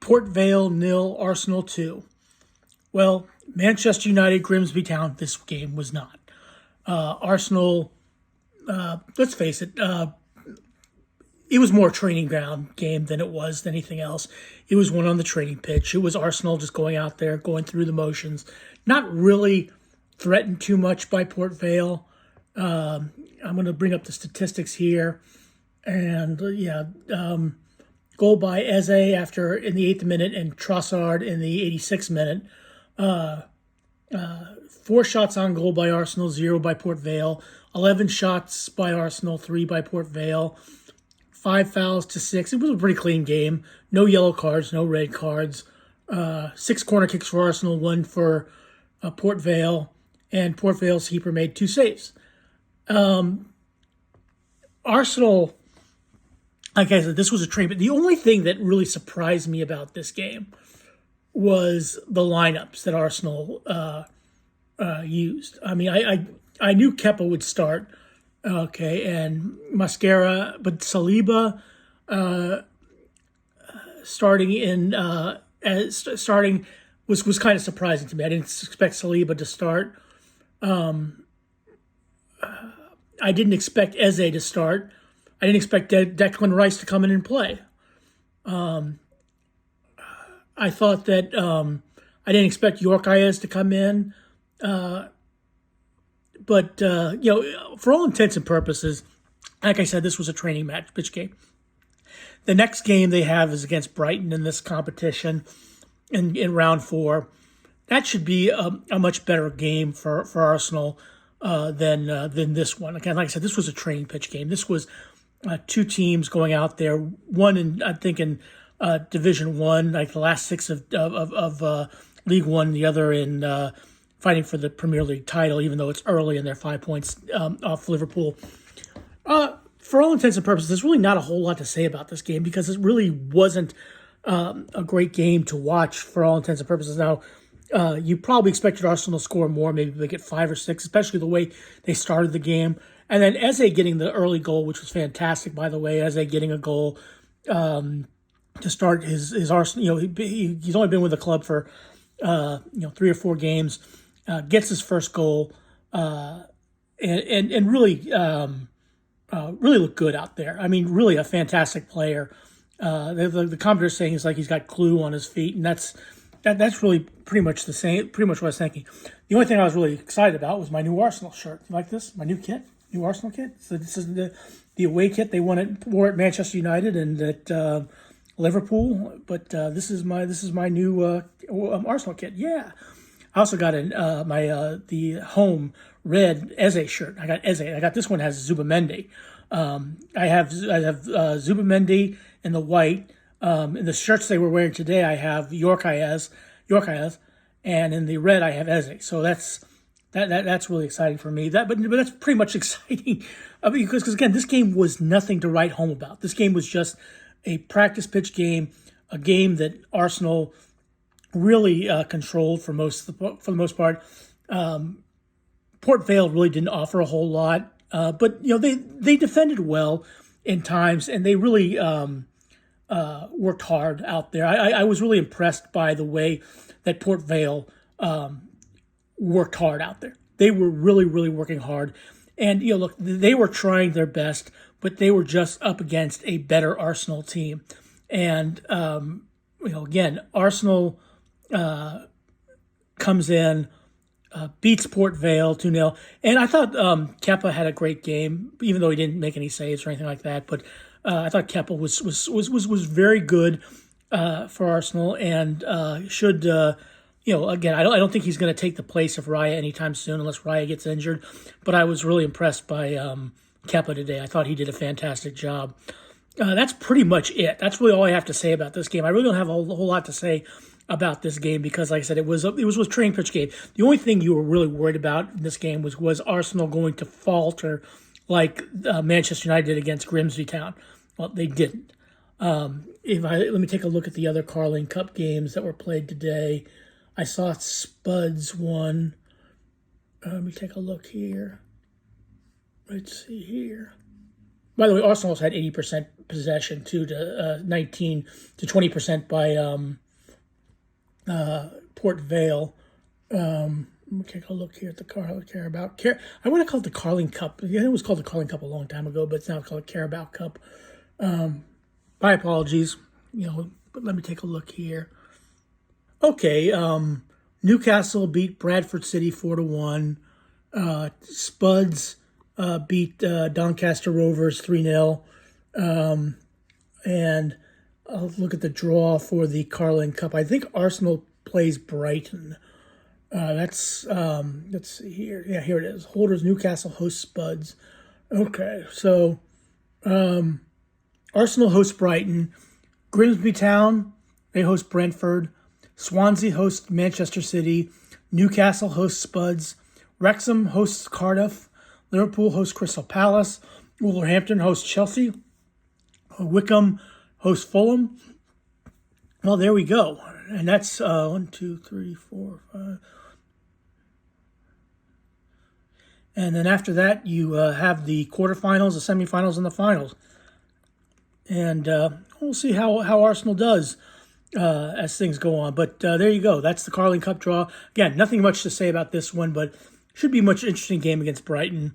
Port Vale 0, Arsenal 2. Well, Manchester United, Grimsby Town, this game was not. Arsenal, let's face it, it was more training ground game than it was anything else. It was one on the training pitch. It was Arsenal just going out there, going through the motions, not really threatened too much by Port Vale. I'm going to bring up the statistics here. And goal by Eze in the 8th minute and Trossard in the 86th minute. 4 shots on goal by Arsenal, 0 by Port Vale. 11 shots by Arsenal, 3 by Port Vale. 5 fouls to 6. It was a pretty clean game. No yellow cards, no red cards. 6 corner kicks for Arsenal, 1 for Port Vale. And Port Vale's keeper made 2 saves. Arsenal, like I said, this was a train. But the only thing that really surprised me about this game was the lineups that Arsenal used. I mean, I knew Kepa would start, okay, and Mascara, but Saliba starting was kind of surprising to me. I didn't expect Saliba to start. I didn't expect Eze to start. I didn't expect Declan Rice to come in and play. I thought that I didn't expect York Ayes to come in. But for all intents and purposes, like I said, this was a training pitch game. The next game they have is against Brighton in this competition in round 4. That should be a much better game for Arsenal than this one. Again, like I said, this was a training pitch game. This was 2 teams going out there. One in Division 1, like the last 6 of League 1. The other in fighting for the Premier League title, even though it's early and they're 5 points off Liverpool. For all intents and purposes, there's really not a whole lot to say about this game because it really wasn't a great game to watch for all intents and purposes. Now, you probably expected Arsenal to score more, maybe they get 5 or 6, especially the way they started the game. And then Eze getting the early goal, which was fantastic, by the way. Eze getting a goal to start his Arsenal. He's only been with the club for 3 or 4 games. Gets his first goal and really looked good out there. I mean, really a fantastic player. The commentator saying it's like he's got glue on his feet, and that's really pretty much the same. Pretty much what I was thinking. The only thing I was really excited about was my new Arsenal shirt. You like this? My new kit, new Arsenal kit. So this is the away kit they wore at Manchester United and at Liverpool. But this is my new Arsenal kit. Yeah. I also got the home red Eze shirt. I got Eze. I got this one has Zubamendi. I have Zubamendi in the white. In the shirts they were wearing today, I have York Ayes, and in the red I have Eze. So that's really exciting for me. But that's pretty much exciting because again, this game was nothing to write home about. This game was just a practice pitch game, a game that Arsenal really controlled for the most part. Port Vale really didn't offer a whole lot, but they defended well in times, and they really worked hard out there. I was really impressed by the way that Port Vale worked hard out there. They were really, really working hard, and look, they were trying their best, but they were just up against a better Arsenal team, and again, Arsenal comes in, beats Port Vale 2-0. And I thought Kepa had a great game, even though he didn't make any saves or anything like that. But I thought Kepa was very good for Arsenal and should, again, I don't think he's going to take the place of Raya anytime soon unless Raya gets injured. But I was really impressed by Kepa today. I thought he did a fantastic job. That's pretty much it. That's really all I have to say about this game. I really don't have a whole lot to say about this game because, like I said, it was a training pitch game. The only thing you were really worried about in this game was Arsenal going to falter like Manchester United did against Grimsby Town. Well, they didn't. Let me take a look at the other Carling Cup games that were played today. I saw Spuds won. Let me take a look here. Let's see here. By the way, Arsenal's had 80% possession, 19 to 20% by Port Vale. Let me take a look here at the Carabao. I want to call it the Carling Cup. Yeah, it was called the Carling Cup a long time ago, but it's now called the Carabao Cup. My apologies. But let me take a look here. Okay, Newcastle beat Bradford City 4-1. Spuds beat Doncaster Rovers 3-0. And I'll look at the draw for the Carling Cup. I think Arsenal plays Brighton. Let's see here. Yeah, here it is. Holders Newcastle hosts Spuds. Okay, so Arsenal hosts Brighton. Grimsby Town, they host Brentford. Swansea hosts Manchester City. Newcastle hosts Spuds. Wrexham hosts Cardiff. Liverpool hosts Crystal Palace. Wolverhampton hosts Chelsea. Wickham hosts Fulham. Well, there we go. And that's 1, 2, 3, 4, 5. And then after that, you have the quarterfinals, the semifinals, and the finals. And we'll see how Arsenal does as things go on. But there you go. That's the Carling Cup draw. Again, nothing much to say about this one, but should be a much interesting game against Brighton.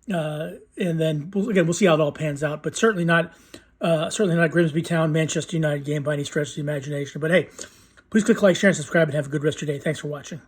And then, we'll see how it all pans out. But certainly not Grimsby Town, Manchester United game by any stretch of the imagination. But hey, please click like, share, and subscribe, and have a good rest of your day. Thanks for watching.